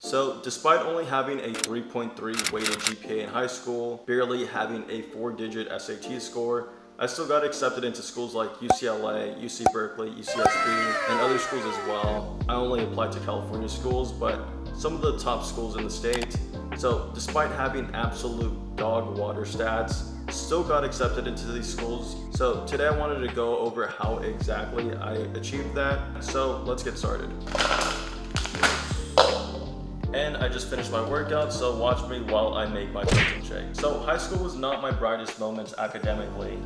So despite only having a 3.3 weighted GPA in high school, barely having a 4-digit SAT score, I still got accepted into schools like UCLA, UC Berkeley, UCSB, and other schools as well. I only applied to California schools, but some of the top schools in the state. So despite having absolute dog water stats, still got accepted into these schools. So today I wanted to go over how exactly I achieved that. So let's get started. And I just finished my workout, so watch me while I make my protein shake. So high school was not my brightest moments academically.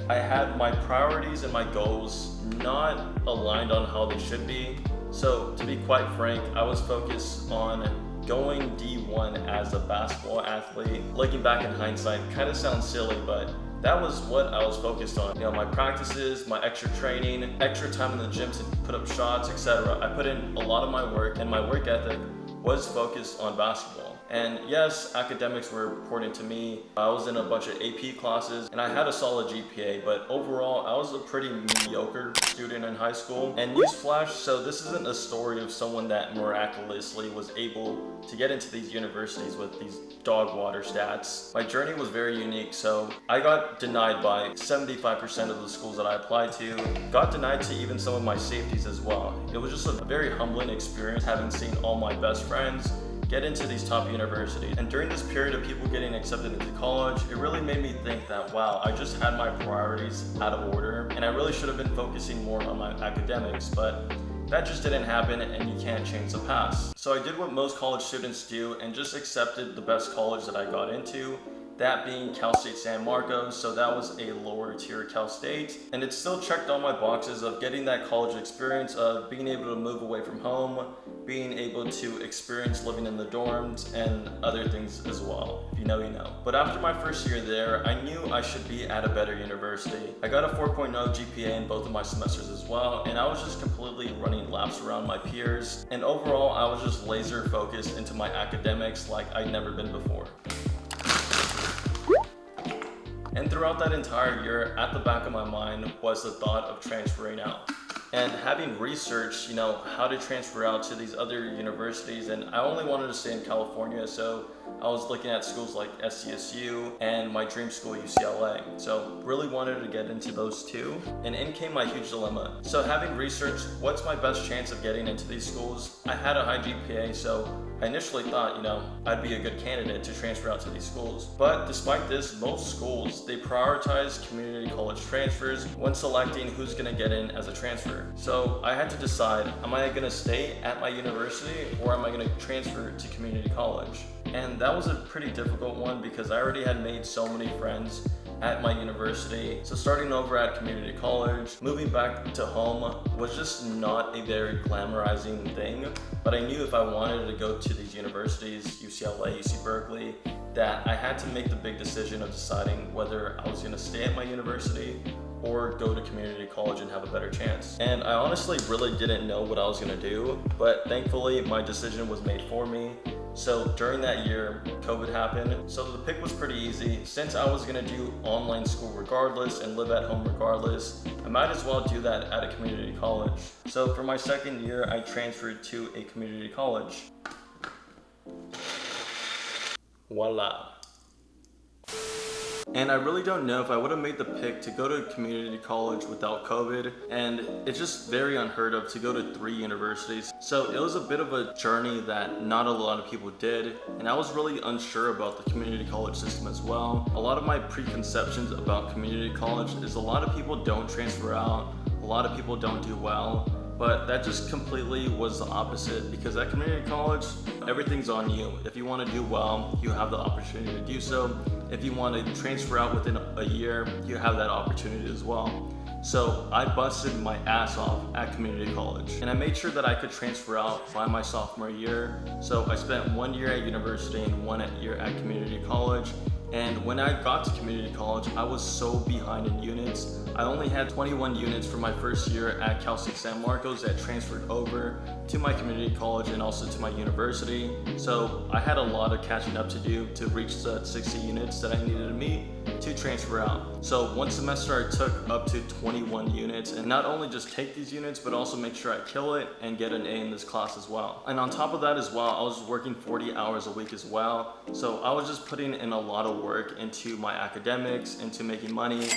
I had my priorities and my goals not aligned on how they should be. So to be quite frank, I was focused on going D1 as a basketball athlete. Looking back in hindsight, kind of sounds silly, but that was what I was focused on. You know, my practices, my extra training, extra time in the gym to put up shots, etc. I put in a lot of my work, and my work ethic was focused on basketball. And yes, academics were important to me. I was in a bunch of AP classes and I had a solid GPA, but overall I was a pretty mediocre student in high school. And newsflash, so this isn't a story of someone that miraculously was able to get into these universities with these dog water stats. My journey was very unique, so I got denied by 75% of the schools that I applied to, got denied to even some of my safeties as well. It was just a very humbling experience having seen all my best friends get into these top universities. And during this period of people getting accepted into college, it really made me think that, wow, I just had my priorities out of order and I really should have been focusing more on my academics, but that just didn't happen and you can't change the past. So I did what most college students do and just accepted the best college that I got into, that being Cal State San Marcos. So that was a lower tier Cal State, and it still checked all my boxes of getting that college experience of being able to move away from home, being able to experience living in the dorms and other things as well. If you know, you know. But after my first year there, I knew I should be at a better university. I got a 4.0 GPA in both of my semesters as well, and I was just completely running laps around my peers. And overall, I was just laser focused into my academics like I'd never been before. And throughout that entire year, at the back of my mind was the thought of transferring out. And having researched, you know, how to transfer out to these other universities, and I only wanted to stay in California, so I was looking at schools like SCSU and my dream school UCLA. So really wanted to get into those two, and in came my huge dilemma. So having researched what's my best chance of getting into these schools, I had a high GPA, so I initially thought, you know, I'd be a good candidate to transfer out to these schools. But despite this, most schools, they prioritize community college transfers when selecting who's gonna get in as a transfer. So I had to decide, am I gonna stay at my university or am I gonna transfer to community college? And that was a pretty difficult one because I already had made so many friends at my university. So starting over at community college, moving back to home was just not a very glamorizing thing. But I knew if I wanted to go to these universities, UCLA, UC Berkeley, that I had to make the big decision of deciding whether I was gonna stay at my university or go to community college and have a better chance. And I honestly really didn't know what I was gonna do, but thankfully my decision was made for me. So during that year, COVID happened, so the pick was pretty easy. Since I was gonna do online school regardless and live at home regardless, I might as well do that at a community college. So for my second year, I transferred to a community college. Voila. And I really don't know if I would have made the pick to go to community college without COVID, and it's just very unheard of to go to 3 universities. So it was a bit of a journey that not a lot of people did, and I was really unsure about the community college system as well. A lot of my preconceptions about community college is a lot of people don't transfer out, a lot of people don't do well. But that just completely was the opposite, because at community college, everything's on you. If you want to do well, you have the opportunity to do so. If you want to transfer out within a year, you have that opportunity as well. So I busted my ass off at community college, and I made sure that I could transfer out by my sophomore year. So I spent 1 year at university and 1 year at community college. And when I got to community college, I was so behind in units. I only had 21 units for my first year at Cal State San Marcos that transferred over to my community college and also to my university. So I had a lot of catching up to do to reach the 60 units that I needed to meet. to transfer out. So one semester I took up to 21 units, and not only just take these units, but also make sure I kill it and get an A in this class as well. And on top of that as well, I was working 40 hours a week as well. So I was just putting in a lot of work into my academics, into making money,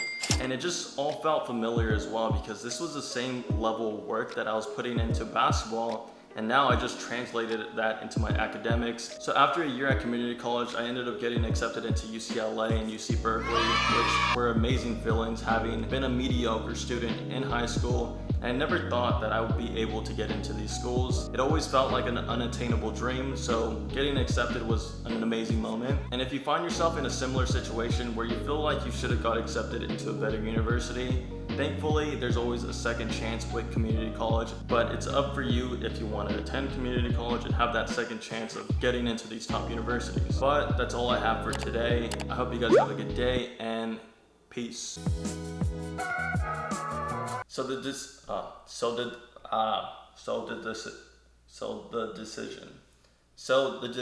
and it just all felt familiar as well, because this was the same level of work that I was putting into basketball, and now I just translated that into my academics. So after a year at community college, I ended up getting accepted into UCLA and UC Berkeley, which were amazing feelings, having been a mediocre student in high school. And I never thought that I would be able to get into these schools. It always felt like an unattainable dream, so getting accepted was an amazing moment. And if you find yourself in a similar situation where you feel like you should have got accepted into a better university, thankfully, there's always a second chance with community college, but it's up for you if you want to attend community college and have that second chance of getting into these top universities. But that's all I have for today. I hope you guys have a good day, and peace. So the decision.